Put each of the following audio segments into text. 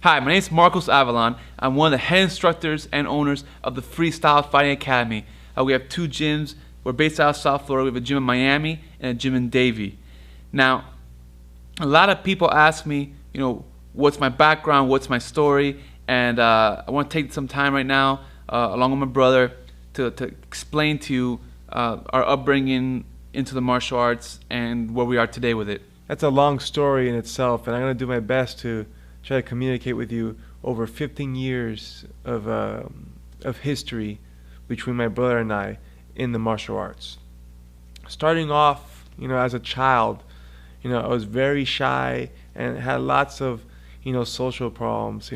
Hi, my name is Marcos Avellan. I'm one of the head instructors and owners of the Freestyle Fighting Academy. We have two gyms. We're based out of South Florida. We have a gym in Miami and a gym in Davie. Now, a lot of people ask me, what's my background, what's my story, and I want to take some time right now, along with my brother, to explain to you our upbringing into the martial arts and where we are today with it. That's a long story in itself, and I'm going to do my best to try to communicate with you over 15 years of history between my brother and I in the martial arts. Starting off, as a child, I was very shy and had lots of, social problems.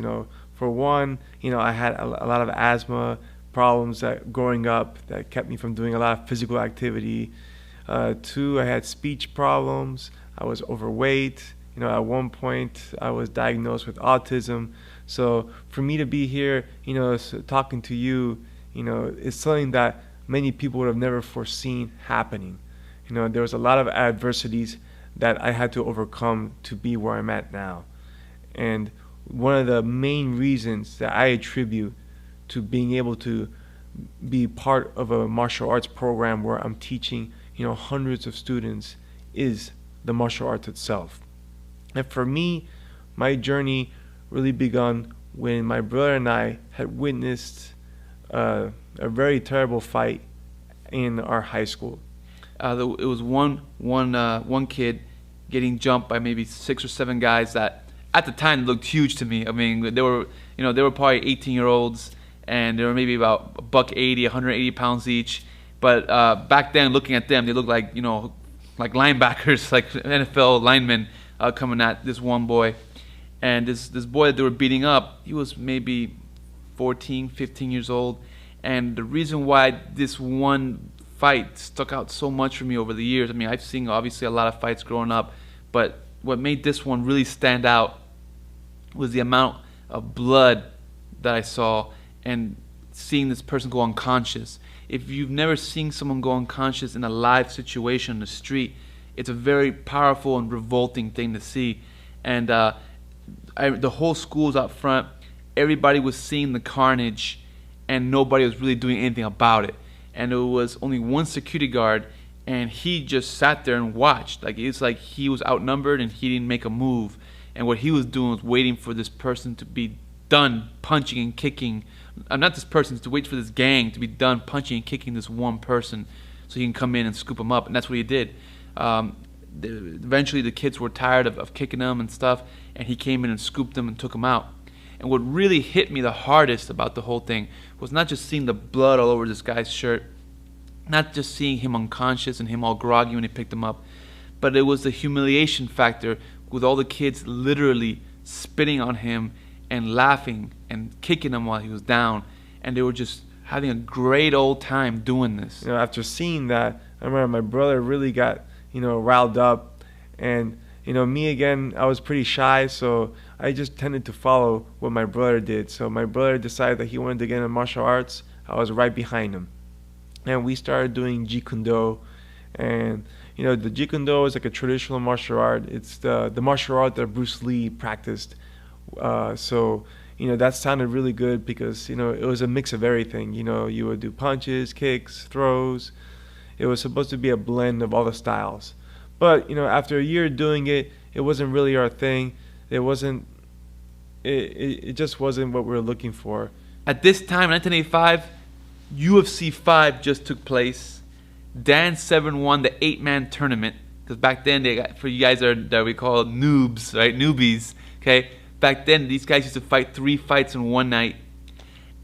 For one, I had a lot of asthma problems that growing up that kept me from doing a lot of physical activity. Two, I had speech problems. I was overweight. At one point I was diagnosed with autism. So for me to be here, talking to you, is something that many people would have never foreseen happening. There was a lot of adversities that I had to overcome to be where I'm at now. And one of the main reasons that I attribute to being able to be part of a martial arts program where I'm teaching, hundreds of students is the martial arts itself. And for me, my journey really begun when my brother and I had witnessed a very terrible fight in our high school. It was one kid getting jumped by maybe 6 or 7 guys that at the time looked huge to me. I mean, they were probably 18-year-olds, and they were maybe about $180, 180 pounds each. But back then, looking at them, they looked like like linebackers, like NFL linemen coming at this one boy. And this boy that they were beating up, he was maybe 14, 15 years old. And the reason why this one fight stuck out so much for me over the years, I mean, I've seen obviously a lot of fights growing up, but what made this one really stand out was the amount of blood that I saw and seeing this person go unconscious. If you've never seen someone go unconscious in a live situation in the street, it's a very powerful and revolting thing to see. And the whole school's out front. Everybody was seeing the carnage, and nobody was really doing anything about it. And there was only one security guard, and he just sat there and watched. It's like he was outnumbered, and he didn't make a move. And what he was doing was waiting for this person to be done punching and kicking. Not this person, to wait for this gang to be done punching and kicking this one person so he can come in and scoop him up. And that's what he did. Eventually the kids were tired of kicking him and stuff, and he came in and scooped them and took them out. And what really hit me the hardest about the whole thing was not just seeing the blood all over this guy's shirt, not just seeing him unconscious and him all groggy when he picked him up, but it was the humiliation factor with all the kids literally spitting on him and laughing and kicking him while he was down. And they were just having a great old time doing this. After seeing that, I remember my brother really got, riled up. And, me again, I was pretty shy, so I just tended to follow what my brother did. So my brother decided that he wanted to get into martial arts. I was right behind him. And we started doing Jeet Kune Do. And, the Jeet Kune Do is like a traditional martial art. It's the martial art that Bruce Lee practiced. So that sounded really good because, it was a mix of everything. You would do punches, kicks, throws. It was supposed to be a blend of all the styles. But, after a year doing it, it wasn't really our thing. It just wasn't what we were looking for. At this time, 1985, UFC 5 just took place. Dan Severn won the 8-man tournament. Because back then, for you guys that we call noobs, right? Newbies, okay? Back then, these guys used to fight 3 fights in one night.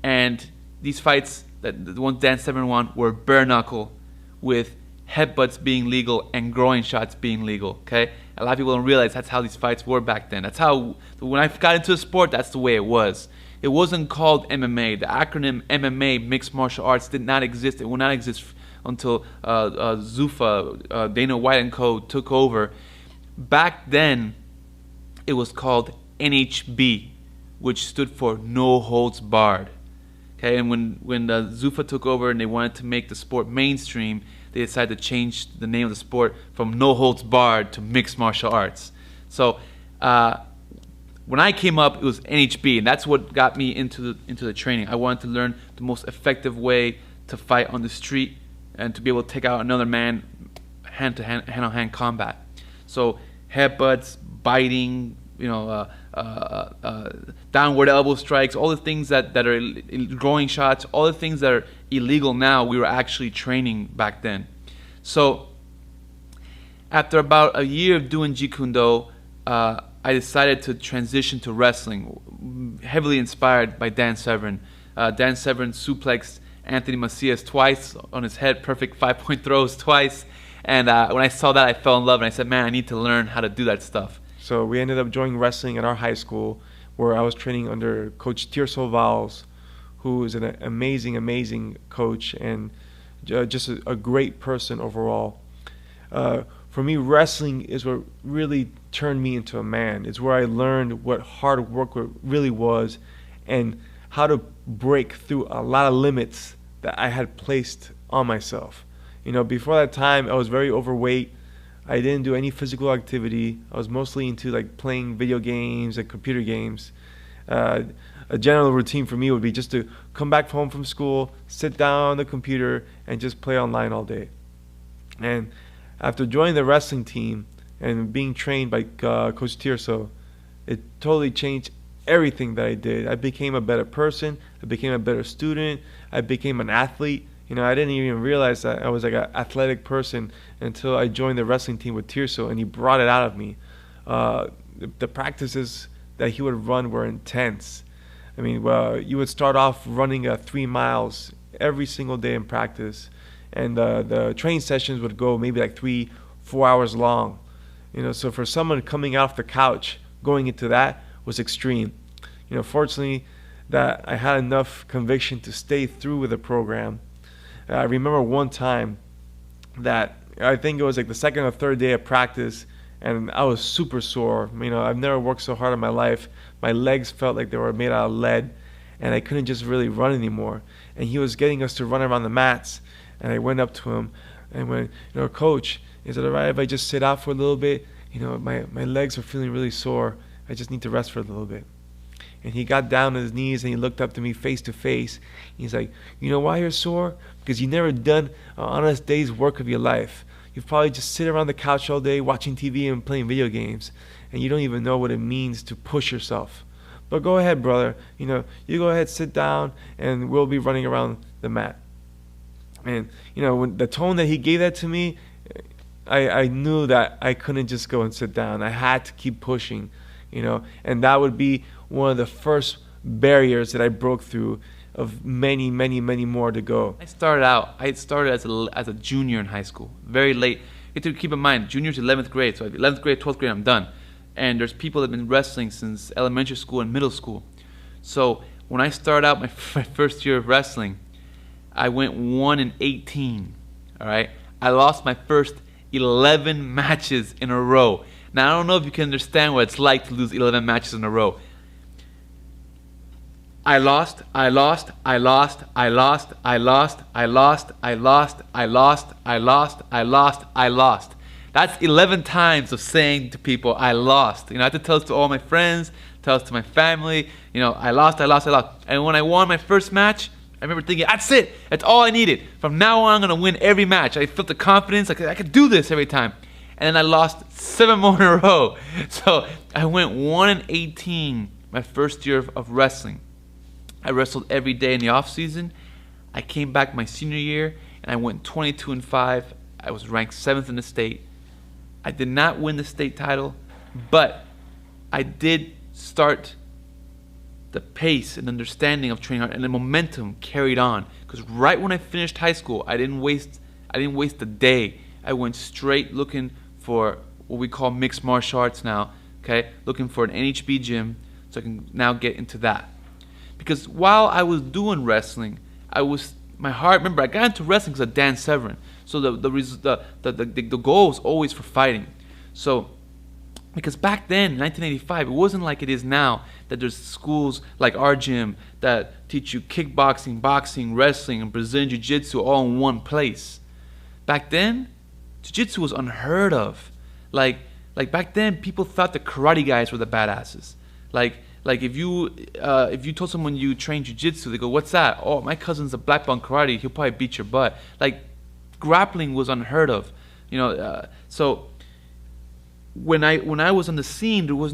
And these fights, the ones Dan Severn won, were bare knuckle, with headbutts being legal and groin shots being legal, okay? A lot of people don't realize that's how these fights were back then. That's how, when I got into the sport, that's the way it was. It wasn't called MMA. The acronym MMA, Mixed Martial Arts, did not exist. It will not exist until Zuffa, Dana White and Co. took over. Back then, it was called NHB, which stood for No Holds Barred. Okay, and when Zuffa took over and they wanted to make the sport mainstream, they decided to change the name of the sport from No Holds Barred to Mixed Martial Arts. So when I came up, it was NHB, and that's what got me into the training. I wanted to learn the most effective way to fight on the street and to be able to take out another man hand-to-hand, hand-on-hand combat. So headbutts, biting, downward elbow strikes, all the things that are groin shots, all the things that are illegal now, we were actually training back then. So after about a year of doing Jeet Kune Do, I decided to transition to wrestling, heavily inspired by Dan Severn. Dan Severn suplexed Anthony Macias twice on his head, perfect 5-point throws twice. And when I saw that, I fell in love, and I said, man, I need to learn how to do that stuff. So we ended up joining wrestling at our high school, where I was training under Coach Tirso Valls, who is an amazing, amazing coach and just a great person overall. For me, wrestling is what really turned me into a man. It's where I learned what hard work really was and how to break through a lot of limits that I had placed on myself. Before that time, I was very overweight. I didn't do any physical activity. I was mostly into like playing video games and computer games. A general routine for me would be just to come back home from school, sit down on the computer, and just play online all day. And after joining the wrestling team and being trained by Coach Tirso, it totally changed everything that I did. I became a better person. I became a better student. I became an athlete. I didn't even realize that I was like an athletic person until I joined the wrestling team with Tirso, and he brought it out of me. The practices that he would run were intense. You would start off running 3 miles every single day in practice, and the training sessions would go maybe like 3-4 hours long. So for someone coming off the couch going into that was extreme. Fortunately, that I had enough conviction to stay through with the program. I remember one time that I think it was like the second or third day of practice, and I was super sore. I've never worked so hard in my life. My legs felt like they were made out of lead, and I couldn't just really run anymore. And he was getting us to run around the mats, and I went up to him and went, Coach, is it all right if I just sit out for a little bit? My legs are feeling really sore. I just need to rest for a little bit. And he got down on his knees and he looked up to me face to face. He's like, you know why you're sore? Because you've never done an honest day's work of your life. You've probably just sit around the couch all day watching TV and playing video games, and you don't even know what it means to push yourself. But go ahead, brother. You go ahead, sit down, and we'll be running around the mat. And when the tone that he gave that to me, I knew that I couldn't just go and sit down. I had to keep pushing, and that would be one of the first barriers that I broke through, of many, many, many more to go. I started as a junior in high school, very late. You have to keep in mind, junior to 11th grade, so 11th grade, 12th grade, I'm done. And there's people that have been wrestling since elementary school and middle school. So when I started out my first year of wrestling, I went 1-18, all right? I lost my first 11 matches in a row. Now, I don't know if you can understand what it's like to lose 11 matches in a row. I lost. That's 11 times of saying to people, I lost. I have to tell this to all my friends, tell this to my family, I lost. And when I won my first match, I remember thinking, that's it. That's all I needed. From now on, I'm going to win every match. I felt the confidence, I could do this every time. And then I lost 7 more in a row. So I went 1-18 my first year of wrestling. I wrestled every day in the off season. I came back my senior year and I went 22-5. I was ranked 7th in the state. I did not win the state title, but I did start the pace and understanding of training hard, and the momentum carried on. Because right when I finished high school, I didn't waste a day. I went straight looking for what we call mixed martial arts now. Okay, looking for an NHB gym so I can now get into that. Because while I was doing wrestling, my heart. Remember, I got into wrestling because of Dan Severn. So the goal was always for fighting. So, because back then, in 1985, it wasn't like it is now that there's schools like our gym that teach you kickboxing, boxing, wrestling, and Brazilian Jiu-Jitsu all in one place. Back then, Jiu-Jitsu was unheard of. Like back then, people thought the karate guys were the badasses. Like if you told someone you train jujitsu, they go, "What's that?" "Oh, my cousin's a black belt in karate. He'll probably beat your butt." Like grappling was unheard of, so when I was on the scene, there was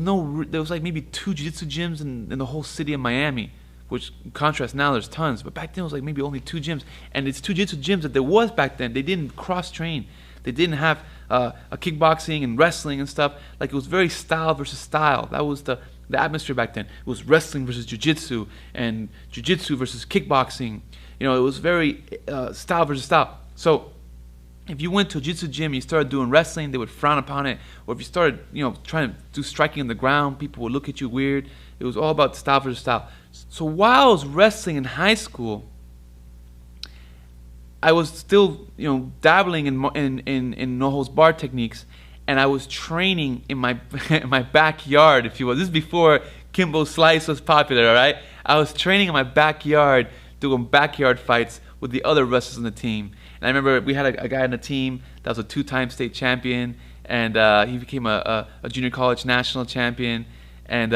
like maybe 2 jiu-jitsu gyms in the whole city of Miami, which in contrast now there's tons, but back then it was like maybe only 2 gyms, and it's 2 jiu-jitsu gyms that there was back then. They didn't cross train, they didn't have a kickboxing and wrestling and stuff. Like it was very style versus style. That was the atmosphere back then. It was wrestling versus jiu-jitsu and jiu-jitsu versus kickboxing. It was very style versus style. So if you went to a jiu-jitsu gym and you started doing wrestling, they would frown upon it. Or if you started, trying to do striking on the ground, people would look at you weird. It was all about style versus style. So while I was wrestling in high school, I was still, dabbling in no holds barred techniques, and I was training in my in my backyard, if you will. This is before Kimbo Slice was popular, all right? I was training in my backyard, doing backyard fights with the other wrestlers on the team. And I remember we had a guy on the team that was a 2-time state champion, and he became a junior college national champion, and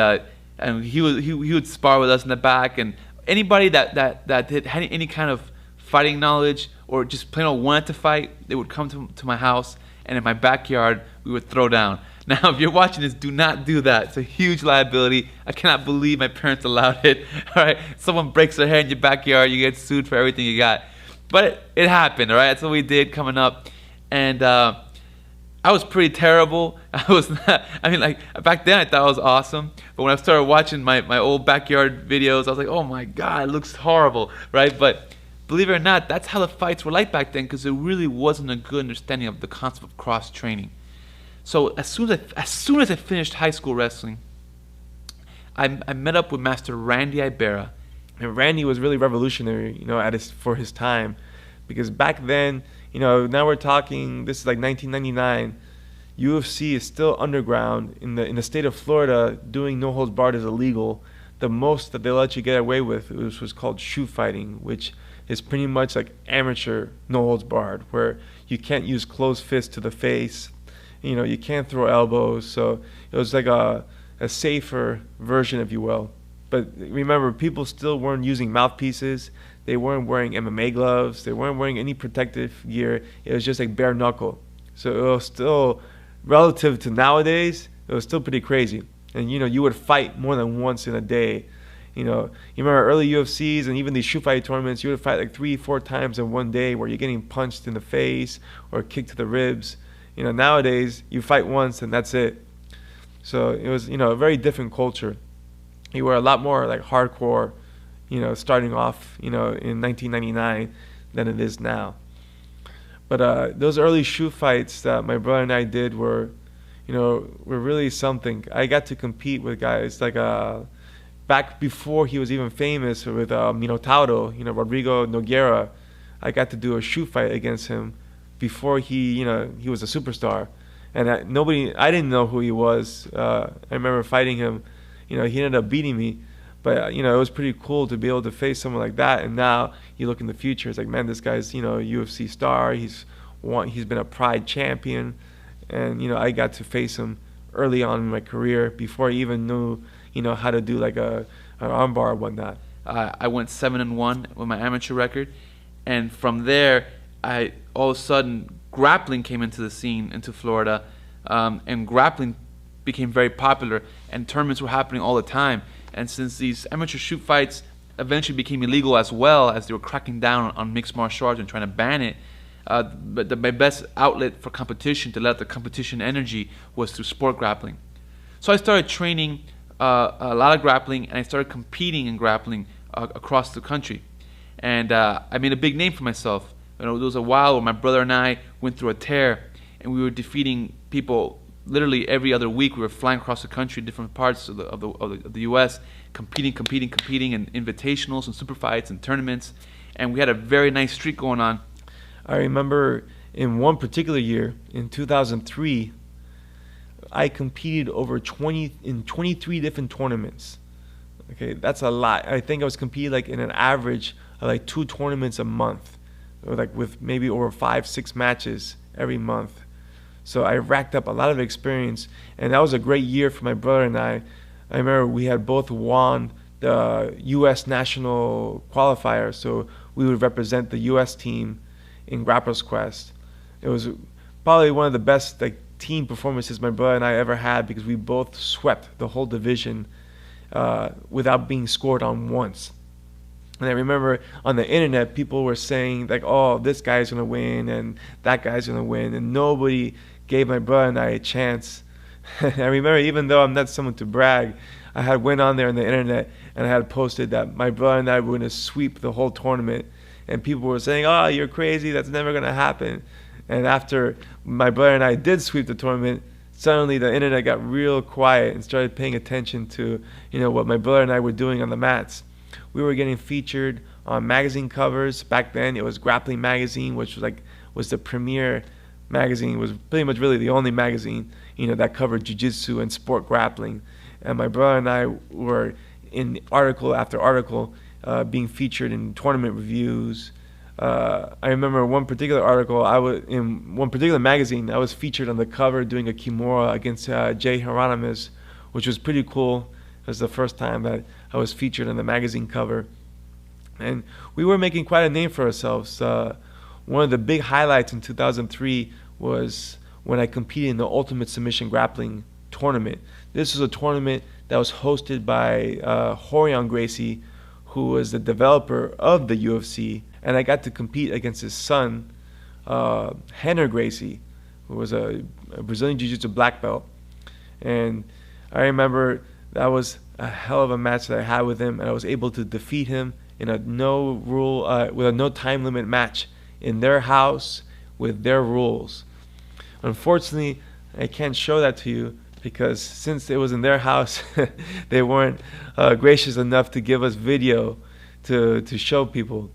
he would spar with us in the back, and anybody that had any kind of fighting knowledge or just plain old wanted to fight, they would come to my house, and in my backyard we would throw down. Now, if you're watching this, do not do that. It's a huge liability. I cannot believe my parents allowed it. All right, someone breaks their hair in your backyard, you get sued for everything you got. But it happened, all right? That's what we did coming up. And I was pretty terrible. Back then I thought I was awesome. But when I started watching my old backyard videos, I was like, oh my God, it looks horrible, right? But believe it or not, that's how the fights were like back then, because there really wasn't a good understanding of the concept of cross-training. So as soon as I finished high school wrestling, I met up with Master Randy Ibarra. And Randy was really revolutionary, for his time, because back then, now we're talking, this is like 1999. UFC is still underground in the state of Florida. Doing no holds barred is illegal. The most that they let you get away with was called shoot fighting, which is pretty much like amateur no holds barred, where you can't use closed fists to the face. You can't throw elbows. So it was like a safer version, if you will. But remember, people still weren't using mouthpieces. They weren't wearing MMA gloves. They weren't wearing any protective gear. It was just like bare knuckle. So it was still, relative to nowadays, it was still pretty crazy. And you would fight more than once in a day. You remember early UFCs and even these shoot fight tournaments, you would fight like 3-4 times in one day, where you're getting punched in the face or kicked to the ribs. Nowadays you fight once and that's it. So it was, a very different culture. You were a lot more like hardcore, starting off, in 1999 than it is now. But those early shoot fights that my brother and I did were really something. I got to compete with guys like back before he was even famous, with Minotauro, Rodrigo Nogueira. I got to do a shoot fight against him before he was a superstar, and I didn't know who he was. I remember fighting him. He ended up beating me, but it was pretty cool to be able to face someone like that. And now you look in the future, it's like, man, this guy's a UFC star. He's been a Pride champion, and I got to face him early on in my career before I even knew how to do like an armbar or whatnot. I went 7-1 with my amateur record, and from there, all of a sudden grappling came into the scene into Florida, and grappling became very popular, and tournaments were happening all the time. And since these amateur shoot fights eventually became illegal, as well as they were cracking down on mixed martial arts and trying to ban it, but my best outlet for competition, to let the competition energy, was through sport grappling. So I started training a lot of grappling, and I started competing in grappling across the country, and I made a big name for myself. There was a while where my brother and I went through a tear, and we were defeating people literally every other week. We were flying across the country, different parts of the U.S., competing in invitationals and super fights and tournaments, and we had a very nice streak going on. I remember in one particular year, in 2003, I competed in 23 different tournaments. Okay, that's a lot. I think I was competing like in an average of like 2 tournaments a month, or like with maybe over 5-6 matches every month. So I racked up a lot of experience, and that was a great year for my brother and I. I remember we had both won the U.S. national qualifier, so we would represent the U.S. team in Grappler's Quest. It was probably one of the best team performances my brother and I ever had, because we both swept the whole division without being scored on once. And I remember on the internet, people were saying "Oh, this guy's gonna win and that guy's gonna win," and nobody gave my brother and I a chance. I remember, even though I'm not someone to brag, I had went on there on the internet and I had posted that my brother and I were gonna sweep the whole tournament, and people were saying, "Oh, you're crazy. That's never gonna happen." And after my brother and I did sweep the tournament, suddenly the internet got real quiet and started paying attention to what my brother and I were doing on the mats. We were getting featured on magazine covers. Back then it was Grappling Magazine, which was the premier magazine, was pretty much really the only magazine that covered jiu-jitsu and sport grappling. And my brother and I were in article after article being featured in tournament reviews. I remember one particular article, I was in one particular magazine, I was featured on the cover doing a Kimura against Jay Hieronymus, which was pretty cool. It was the first time that I was featured on the magazine cover. And we were making quite a name for ourselves. One of the big highlights in 2003 was when I competed in the Ultimate Submission Grappling tournament. This was a tournament that was hosted by Rorion Gracie, who was the developer of the UFC. And I got to compete against his son, Henner Gracie, who was a Brazilian Jiu-Jitsu black belt. And I remember that was a hell of a match that I had with him, and I was able to defeat him in a with a no time limit match in their house with their rules. Unfortunately, I can't show that to you because since it was in their house, they weren't gracious enough to give us video to show people.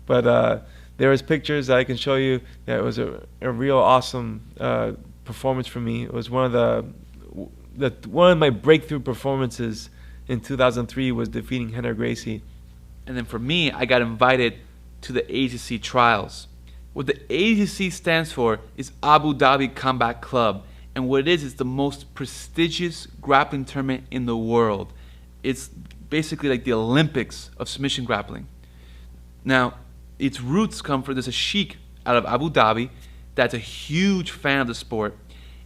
But there was pictures that I can show you. That was a real awesome performance for me. It was one of my breakthrough performances in 2003 was defeating Henner Gracie. And then for me, I got invited to the AGC trials. What the AGC stands for is Abu Dhabi Combat Club. And what it is, it's the most prestigious grappling tournament in the world. It's basically like the Olympics of submission grappling. Now, its roots come from, there's a sheik out of Abu Dhabi that's a huge fan of the sport.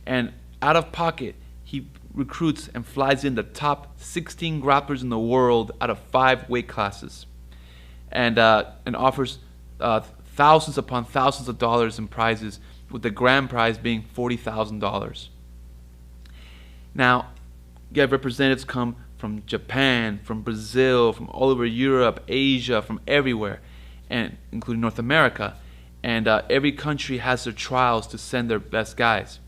And out of pocket, he recruits and flies in the top 16 grapplers in the world out of 5 weight classes, and offers thousands upon thousands of dollars in prizes, with the grand prize being $40,000. Now, you have representatives come from Japan, from Brazil, from all over Europe, Asia, from everywhere, and including North America. And every country has their trials to send their best guys.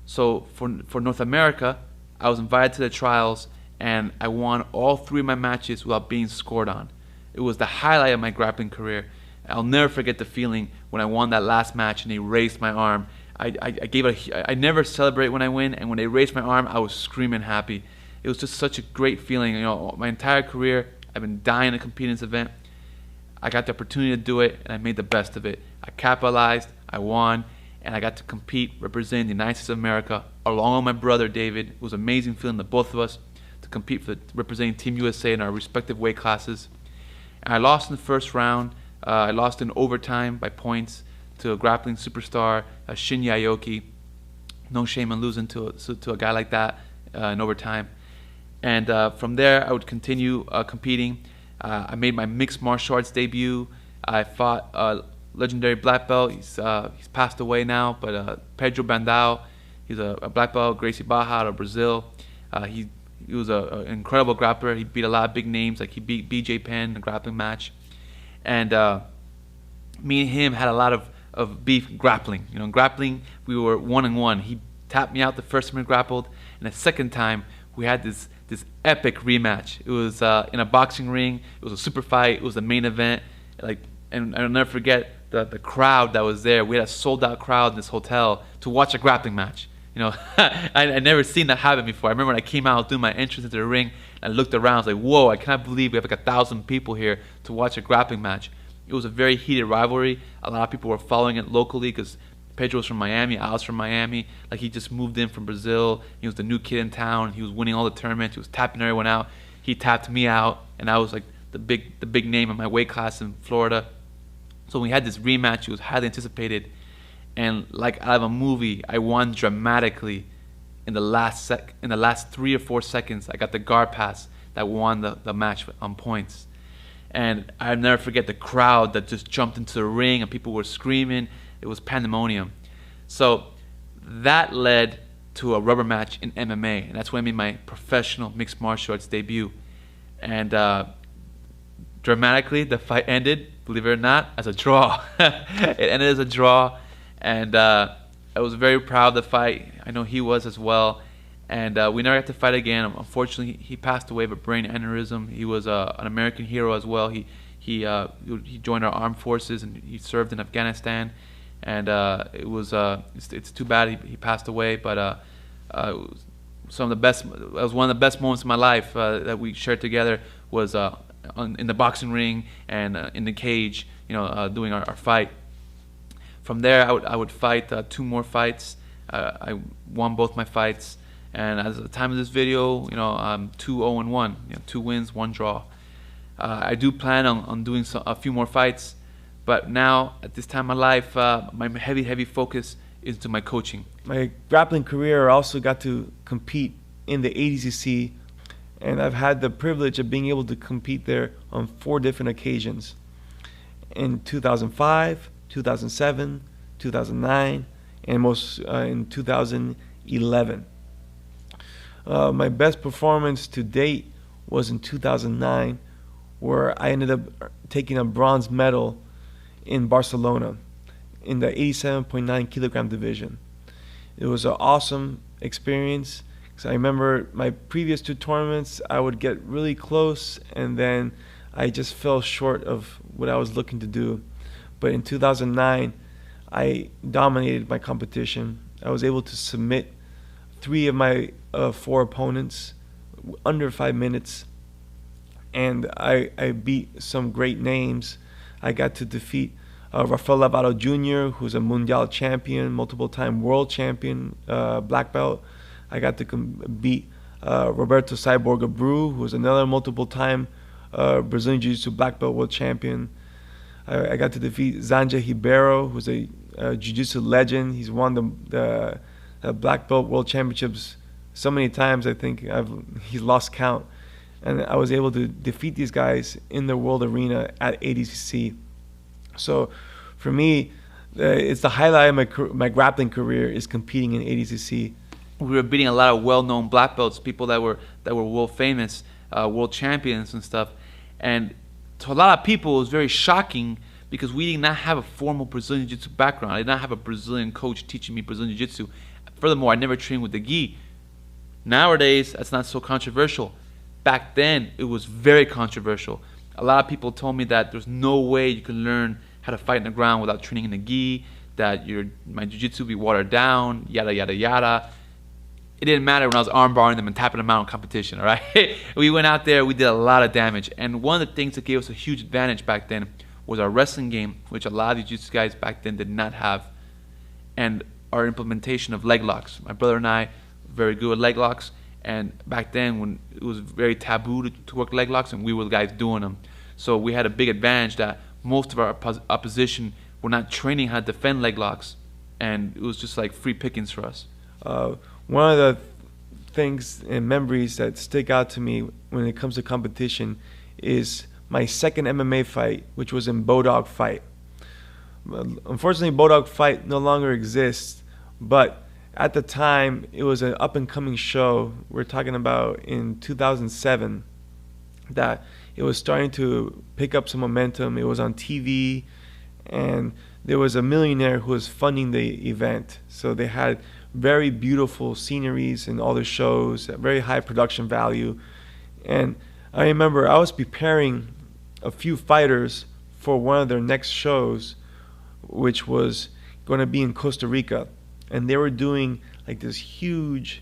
So for North America, I was invited to the trials, and I won all 3 of my matches without being scored on. It was the highlight of my grappling career. I'll never forget the feeling when I won that last match and they raised my arm. I never celebrate when I win, and when they raised my arm, I was screaming happy. It was just such a great feeling. My entire career, I've been dying to compete in this event. I got the opportunity to do it, and I made the best of it. I capitalized, I won, and I got to compete representing the United States of America along with my brother David. It was an amazing feeling to both of us to compete for representing Team USA in our respective weight classes. And I lost in the first round. I lost in overtime by points to a grappling superstar, Shinya Aoki. No shame in losing to a guy like that in overtime. And from there, I would continue competing. I made my mixed martial arts debut. I fought a legendary black belt. He's passed away now, but Pedro Bandao. He's a black belt. Gracie Baja out of Brazil. He was an incredible grappler. He beat a lot of big names. Like he beat BJ Penn in a grappling match. And me and him had a lot of beef grappling. In grappling, we were 1-1. He tapped me out the first time we grappled, and the second time we had this epic rematch. It was in a boxing ring. It was a super fight. It was the main event. And I'll never forget the crowd that was there. We had a sold-out crowd in this hotel to watch a grappling match. I'd never seen that happen before. I remember when I came out doing my entrance into the ring, and I looked around. I was like, whoa, I cannot believe we have like 1,000 people here to watch a grappling match. It was a very heated rivalry. A lot of people were following it locally because Pedro's from Miami, Al's from Miami. Like, he just moved in from Brazil. He was the new kid in town. He was winning all the tournaments. He was tapping everyone out. He tapped me out, and I was like the big name in my weight class in Florida. So we had this rematch. It was highly anticipated, and like out of a movie, I won dramatically in the last 3 or 4 seconds. I got the guard pass that won the match on points. And I'll never forget the crowd that just jumped into the ring and people were screaming. It was pandemonium. So that led to a rubber match in MMA, and that's when I made my professional mixed martial arts debut. And dramatically, the fight ended, believe it or not, as a draw. It ended as a draw, and I was very proud of the fight. I know he was as well. And we never got to fight again. Unfortunately, he passed away of a brain aneurysm. He was an American hero as well. He joined our armed forces, and he served in Afghanistan. And it's too bad he passed away. But it was some of the best. It was one of the best moments of my life that we shared together. Was in the boxing ring and in the cage, doing our fight. From there, I would fight 2 more fights. I won both my fights. And at the time of this video, I'm 2-0-1, 2 wins, 1 draw. I do plan on doing a few more fights, but now at this time of my life, my heavy focus is to my coaching. My grappling career, I also got to compete in the ADCC, and I've had the privilege of being able to compete there on 4 different occasions. In 2005, 2007, 2009, and in 2011. My best performance to date was in 2009, where I ended up taking a bronze medal in Barcelona in the 87.9 kilogram division. It was an awesome experience, because I remember my previous 2 tournaments, I would get really close, and then I just fell short of what I was looking to do. But in 2009, I dominated my competition. I was able to submit 3 of my 4 opponents under 5 minutes, and I beat some great names. I got to defeat Rafael Lavado Jr., who's a Mundial champion, multiple-time world champion, black belt. I got to beat Roberto Cyborg Abreu, who's another multiple-time Brazilian Jiu-Jitsu black belt world champion. I got to defeat Zanja Ribeiro, who's a Jiu-Jitsu legend. He's won the black belt world championships so many times, I think he's lost count. And I was able to defeat these guys in the world arena at ADCC. So for me, it's the highlight of my grappling career is competing in ADCC. We were beating a lot of well-known black belts, people that were world famous, world champions and stuff. And to a lot of people, it was very shocking because we did not have a formal Brazilian Jiu-Jitsu background. I did not have a Brazilian coach teaching me Brazilian Jiu-Jitsu. Furthermore, I never trained with the gi. Nowadays, that's not so controversial. Back then, it was very controversial. A lot of people told me that there's no way you can learn how to fight in the ground without training in the gi, that my jiu-jitsu would be watered down, yada, yada, yada. It didn't matter when I was arm-barring them and tapping them out in competition, all right? We went out there, we did a lot of damage. And one of the things that gave us a huge advantage back then was our wrestling game, which a lot of the jiu-jitsu guys back then did not have, and our implementation of leg locks. My brother and I, very good at leg locks, and back then when it was very taboo to work leg locks, and we were the guys doing them. So we had a big advantage that most of our opposition were not training how to defend leg locks, and it was just like free pickings for us. One of the things and memories that stick out to me when it comes to competition is my second MMA fight, which was in Bodog Fight. Unfortunately, Bodog Fight no longer exists, but at the time, it was an up-and-coming show. We're talking about in 2007, that it was starting to pick up some momentum. It was on TV, and there was a millionaire who was funding the event. So they had very beautiful sceneries in all the shows, very high production value. And I remember I was preparing a few fighters for one of their next shows, which was going to be in Costa Rica. And they were doing like this huge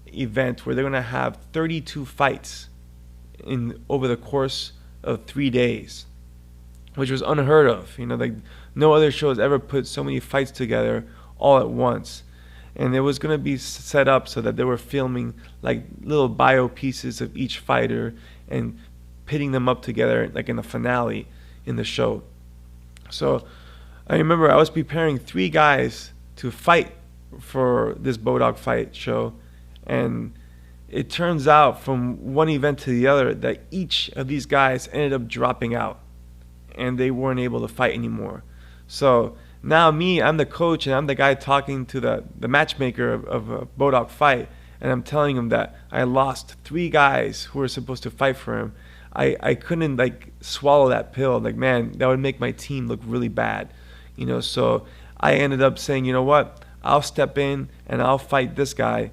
event where they're going to have 32 fights over the course of 3 days. which was unheard of. Like no other show has ever put so many fights together all at once. And it was going to be set up so that they were filming like little bio pieces of each fighter and pitting them up together like in a finale in the show. So I remember I was preparing 3 guys to fight for this Bodog fight show, and it turns out from one event to the other that each of these guys ended up dropping out and they weren't able to fight anymore. So now I'm the coach and I'm the guy talking to the matchmaker of a Bodog fight, and I'm telling him that I lost 3 guys who were supposed to fight for him. I couldn't like swallow that pill. Like, man, that would make my team look really bad. So I ended up saying, you know what, I'll step in and I'll fight this guy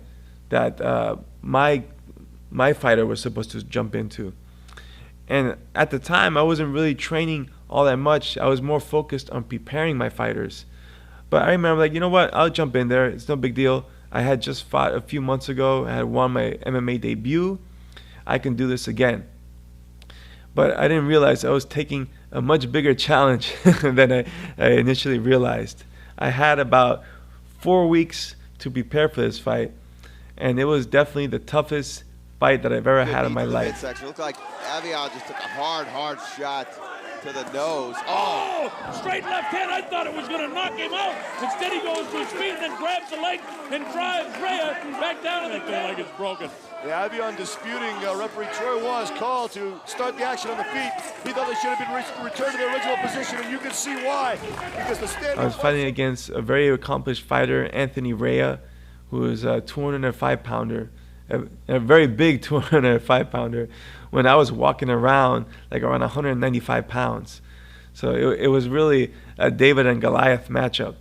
that my fighter was supposed to jump into. And at the time, I wasn't really training all that much. I was more focused on preparing my fighters. But I remember, like, you know what, I'll jump in there. It's no big deal. I had just fought a few months ago. I had won my MMA debut. I can do this again. But I didn't realize I was taking a much bigger challenge than I initially realized. I had about 4 weeks to prepare for this fight, and it was definitely the toughest fight that I've ever had in my life. It looked like Avellan just took a hard shot to the nose. Oh, straight left hand. I thought it was going to knock him out. Instead, he goes to his feet and then grabs the leg and drives Rhea back down, and the leg is broken. Yeah, Avellan disputing referee Troy Waugh's call to start the action on the feet. He thought they should have been returned to their original position, and you can see why. Because the standing I was fighting against a very accomplished fighter, Anthony Rhea, who is a 205-pounder, a very big 205-pounder, when I was walking around like around 195 pounds. So it was really a David and Goliath matchup.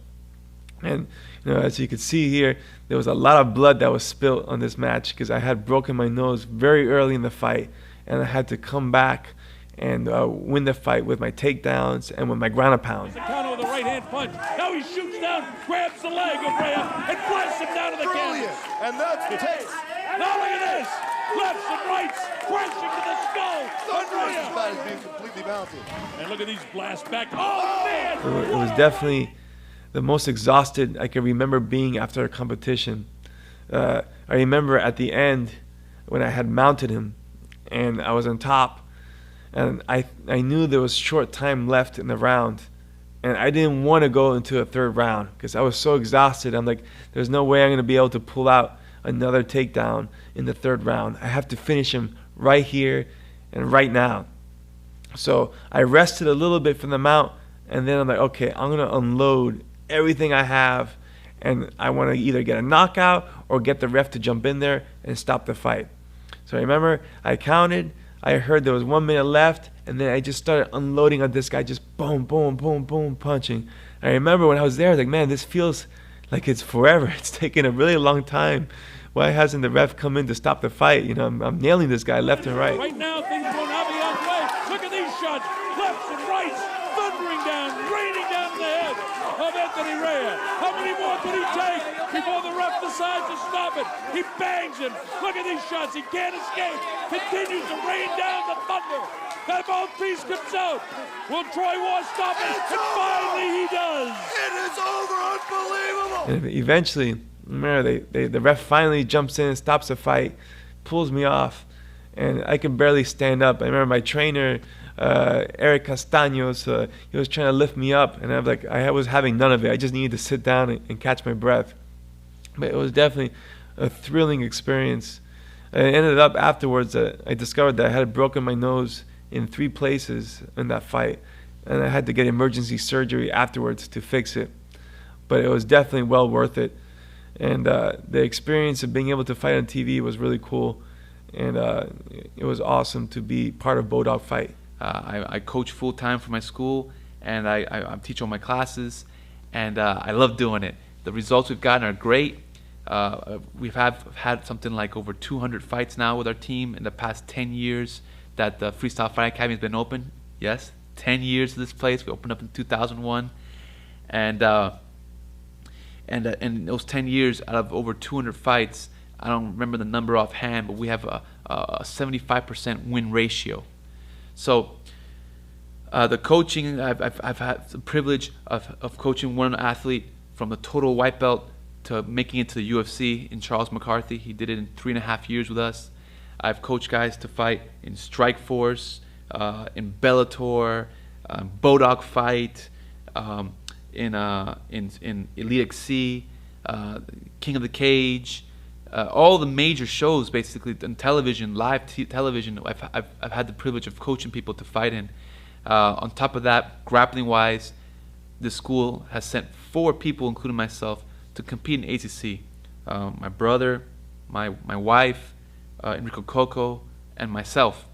And as you can see here, there was a lot of blood that was spilled on this match because I had broken my nose very early in the fight, and I had to come back and win the fight with my takedowns and with my ground and pound. The counter with a right-hand punch. Now he shoots down, grabs the leg of Rhea, and blasts him down to the canvas. And that's the taste. Now look at this. Lefts and rights, crashing to the skull of Rhea. This fight is being completely mounted. And look at these blasts back. Oh, man. It was definitely the most exhausted I can remember being after a competition. I remember at the end when I had mounted him and I was on top, and I knew there was short time left in the round, and I didn't want to go into a third round because I was so exhausted. I'm like, there's no way I'm going to be able to pull out another takedown in the third round. I have to finish him right here and right now. So I rested a little bit from the mount, and then I'm like, okay, I'm going to unload everything I have, and I want to either get a knockout or get the ref to jump in there and stop the fight. So I remember I counted, I heard there was 1 minute left, and then I just started unloading on this guy, just boom, boom, boom, boom, punching. I remember when I was there, I was like, man, this feels like it's forever. It's taken a really long time. Why hasn't the ref come in to stop the fight? I'm nailing this guy left and right. Right now, things are going Avellan's way. Look at these shots, lefts and rights, thundering down, raining down the head of Anthony Rhea. How many more could he take before the ref decides to stop it? He bangs him. Look at these shots. He can't escape. Continues to rain down the thunder. That mouthpiece comes out. Will Troy Waugh stop it? And finally he does. It is over. Unbelievable. And eventually, remember, the ref finally jumps in, stops the fight, pulls me off, and I can barely stand up. I remember my trainer, Eric Castaños, he was trying to lift me up, and I was having none of it. I just needed to sit down and catch my breath. But it was definitely a thrilling experience. I ended up afterwards, I discovered that I had broken my nose in 3 places in that fight, and I had to get emergency surgery afterwards to fix it. But it was definitely well worth it. And the experience of being able to fight on TV was really cool, and it was awesome to be part of Bodog Fight. I coach full-time for my school, and I teach all my classes, and I love doing it. The results we've gotten are great. We've had something like over 200 fights now with our team in the past 10 years that the Freestyle Fight Academy has been open. Yes, 10 years of this place. We opened up in 2001, and in those 10 years, out of over 200 fights, I don't remember the number offhand, but we have a 75% win ratio. So The coaching, I've had the privilege of coaching one athlete from the total white belt to making it to the UFC in Charles McCarthy. He did it in 3.5 years with us. I've coached guys to fight in Strikeforce, in Bellator, Bodog Fight, in Elite XC, King of the Cage, all the major shows basically on television, live television. I've had the privilege of coaching people to fight in. On top of that, grappling wise, the school has sent 4 people, including myself, to compete in ACC. My brother, my wife, Enrico Coco, and myself.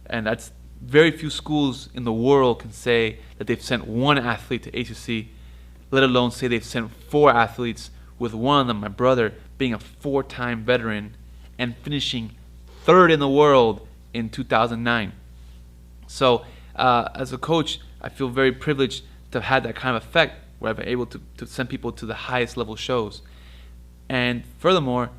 And that's very few schools in the world can say that they've sent 1 athlete to ACC, let alone say they've sent 4 athletes, with one of them, my brother, being a 4-time veteran and finishing 3rd in the world in 2009. So as a coach, I feel very privileged to have had that kind of effect where I've been able to send people to the highest level shows. And furthermore,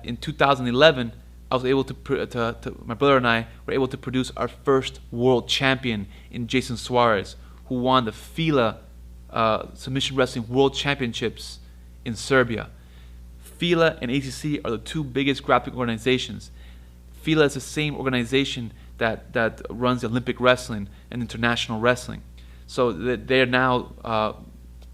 in 2011, I was able to my brother and I were able to produce our first world champion in Jason Suarez, who won the FILA Submission Wrestling World Championships in Serbia. FILA and ACC are the 2 biggest grappling organizations. FILA is the same organization that runs the Olympic wrestling and international wrestling. So they're now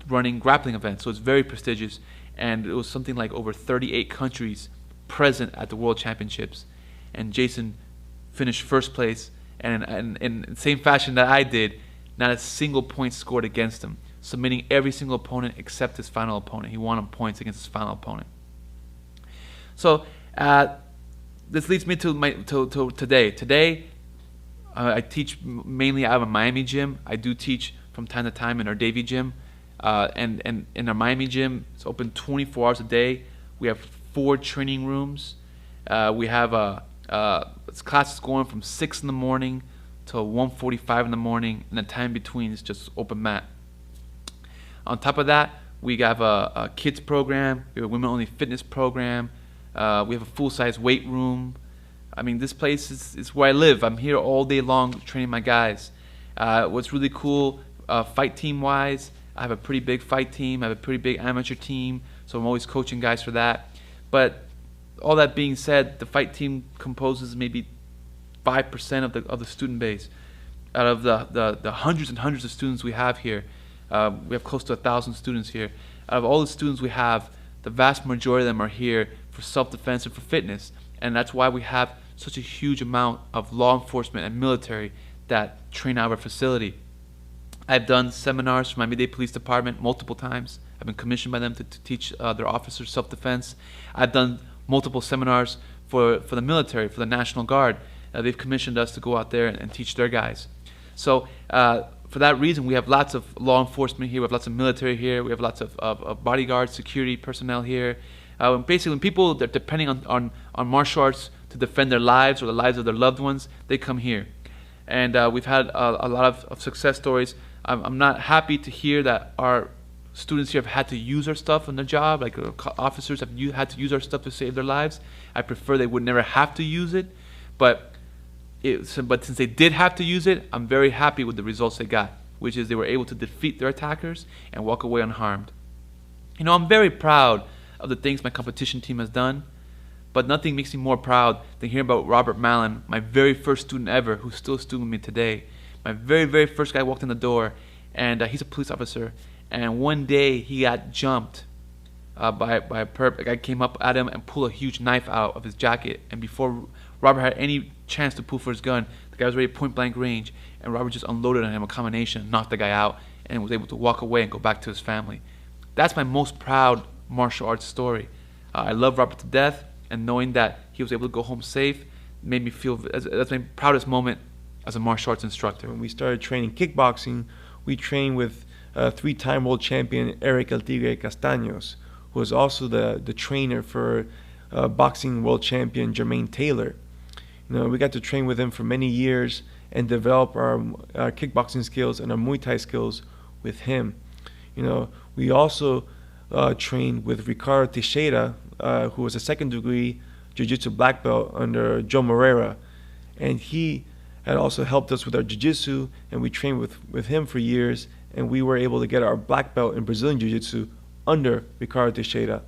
running grappling events, so it's very prestigious. And it was something like over 38 countries present at the World Championships. And Jason finished 1st place, and in the same fashion that I did, not a single point scored against him, submitting every single opponent except his final opponent. He won on points against his final opponent. So this leads me to today. Today, I teach mainly out of a Miami gym. I do teach from time to time in our Davie gym. And in our Miami gym, it's open 24 hours a day. We have 4 training rooms. We have classes going from 6 in the morning to 1:45 in the morning, and the time between is just open mat. On top of that, we have a kids program. We have a women-only fitness program. We have a full-size weight room. I mean, this place is where I live. I'm here all day long training my guys. What's really cool, fight team-wise, I have a pretty big fight team. I have a pretty big amateur team, so I'm always coaching guys for that. But all that being said, the fight team composes maybe 5% of the student base. Out of the hundreds and hundreds of students we have here, we have close to 1,000 students here. Out of all the students we have, the vast majority of them are here for self-defense and for fitness. And that's why we have such a huge amount of law enforcement and military that train out of our facility. I've done seminars for Miami-Dade Police Department multiple times. I've been commissioned by them to teach their officers self-defense. I've done multiple seminars for the military, for the National Guard. They've commissioned us to go out there and teach their guys. So for that reason, we have lots of law enforcement here. We have lots of military here. We have lots of bodyguards, security personnel here. Basically, when people are depending on martial arts to defend their lives or the lives of their loved ones, they come here. And we've had a lot of success stories. I'm not happy to hear that our students here have had to use our stuff on their job, like officers have had to use our stuff to save their lives. I prefer they would never have to use it, but since they did have to use it, I'm very happy with the results they got, which is they were able to defeat their attackers and walk away unharmed. You know, I'm very proud of the things my competition team has done, but nothing makes me more proud than hearing about Robert Mallon, my very first student ever, who's still a student with me today. My very, very first guy walked in the door, and he's a police officer, and one day he got jumped by a perp. The guy came up at him and pulled a huge knife out of his jacket, and before Robert had any chance to pull for his gun, the guy was ready at point blank range, and Robert just unloaded on him a combination, knocked the guy out, and was able to walk away and go back to his family. That's my most proud martial arts story. I love Robert to death, and knowing that he was able to go home safe made me feel, that's my proudest moment as a martial arts instructor. When we started training kickboxing, we trained with 3-time world champion Eric El Tigre Castaños, who was also the trainer for boxing world champion Jermaine Taylor. You know, we got to train with him for many years and develop our kickboxing skills and our Muay Thai skills with him. You know, we also trained with Ricardo Teixeira, who was a 2nd-degree Jiu-Jitsu black belt under Joe Moreira, and he had also helped us with our jiu-jitsu, and we trained with him for years, and we were able to get our black belt in Brazilian jiu-jitsu under Ricardo Teixeira.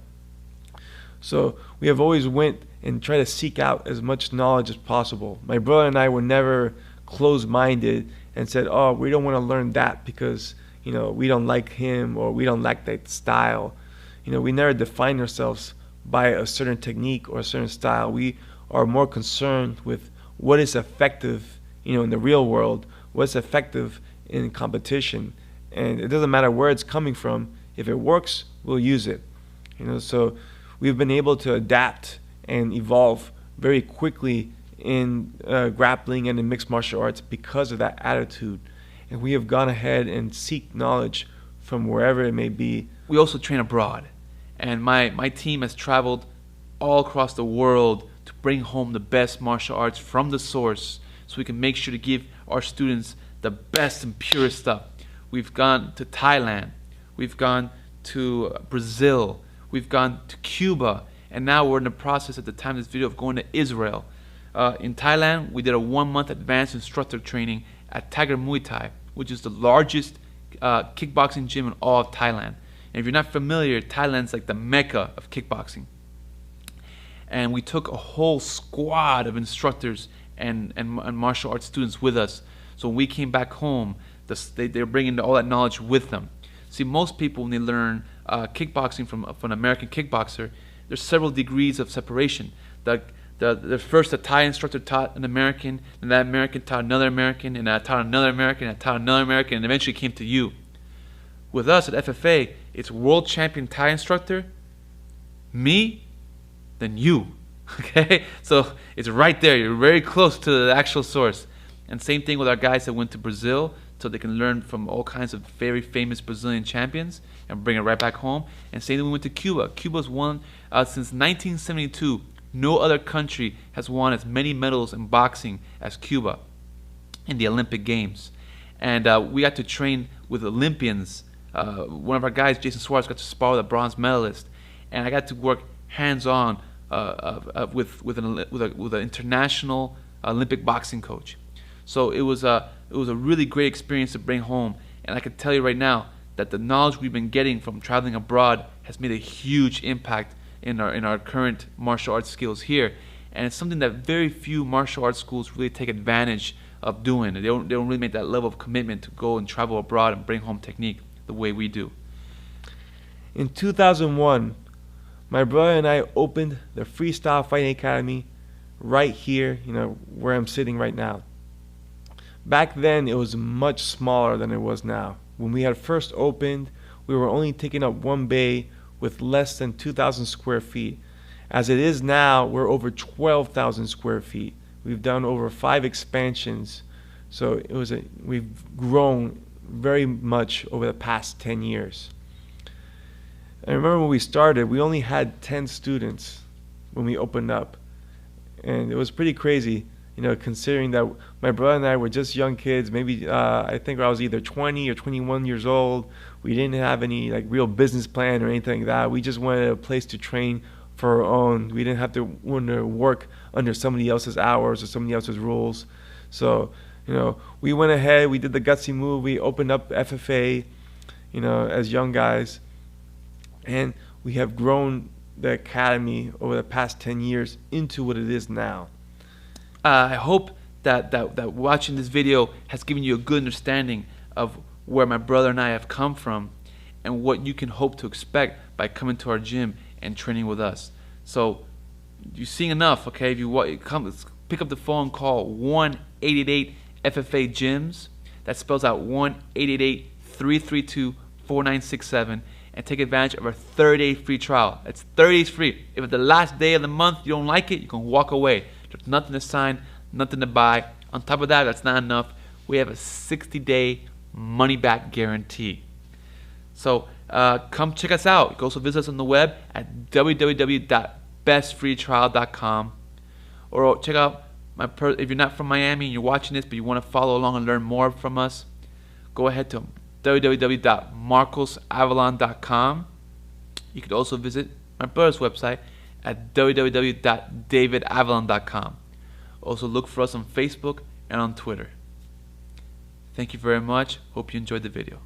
So we have always went and tried to seek out as much knowledge as possible. My brother and I were never closed-minded and said, oh, we don't want to learn that because, you know, we don't like him or we don't like that style. You know, we never define ourselves by a certain technique or a certain style. We are more concerned with what is effective, you know, in the real world, what's effective in competition. And it doesn't matter where it's coming from. If it works, we'll use it. You know, so we've been able to adapt and evolve very quickly in grappling and in mixed martial arts because of that attitude. And we have gone ahead and seek knowledge from wherever it may be. We also train abroad. And my team has traveled all across the world to bring home the best martial arts from the source so we can make sure to give our students the best and purest stuff. We've gone to Thailand. We've gone to Brazil. We've gone to Cuba. And now we're in the process at the time of this video of going to Israel. In Thailand, we did a 1-month advanced instructor training at Tiger Muay Thai, which is the largest kickboxing gym in all of Thailand. And if you're not familiar, Thailand's like the mecca of kickboxing. And we took a whole squad of instructors and martial arts students with us. So when we came back home, they're bringing all that knowledge with them. See, most people, when they learn kickboxing from an American kickboxer, there's several degrees of separation. The first, the Thai instructor taught an American, and that American taught another American, and that taught another American, and that taught another American, and eventually came to you. With us at FFA, it's world champion Thai instructor, me, then you. Okay? So it's right there. You're very close to the actual source. And same thing with our guys that went to Brazil, so they can learn from all kinds of very famous Brazilian champions and bring it right back home. And same thing we went to Cuba. Cuba's won since 1972. No other country has won as many medals in boxing as Cuba in the Olympic Games. And we got to train with Olympians. One of our guys, Jason Suarez, got to spar with a bronze medalist. And I got to work hands-on with an international Olympic boxing coach. So it was a really great experience to bring home. And I can tell you right now that the knowledge we've been getting from traveling abroad has made a huge impact in our current martial arts skills here. And it's something that very few martial arts schools really take advantage of doing. They don't really make that level of commitment to go and travel abroad and bring home technique the way we do. In 2001, my brother and I opened the Freestyle Fighting Academy right here, you know, where I'm sitting right now. Back then, it was much smaller than it was now. When we had first opened, we were only taking up one bay with less than 2,000 square feet. As it is now, we're over 12,000 square feet. We've done over 5 expansions. So we've grown very much over the past 10 years. I remember when we started, we only had 10 students when we opened up. And it was pretty crazy, you know, considering that my brother and I were just young kids. Maybe I think I was either 20 or 21 years old. We didn't have any like real business plan or anything like that. We just wanted a place to train for our own. We didn't have to want to work under somebody else's hours or somebody else's rules. So, you know, we went ahead, we did the gutsy move, we opened up FFA, you know, as young guys. And we have grown the academy over the past 10 years into what it is now. I hope that watching this video has given you a good understanding of where my brother and I have come from and what you can hope to expect by coming to our gym and training with us. So you're seeing enough, okay? If you come, pick up the phone, call 1-888-FFA-GYMS. That spells out 1-888-332-4967, and take advantage of our 30-day free trial. It's 30 days free. If at the last day of the month you don't like it, you can walk away. There's nothing to sign, nothing to buy. On top of that, that's not enough. We have a 60-day money-back guarantee. So come check us out. You can also visit us on the web at www.bestfreetrial.com, or check out if you're not from Miami and you're watching this but you want to follow along and learn more from us, go ahead to www.marcosavellan.com. You could also visit my brother's website at www.davidavellan.com. Also look for us on Facebook and on Twitter. Thank you very much. Hope you enjoyed the video.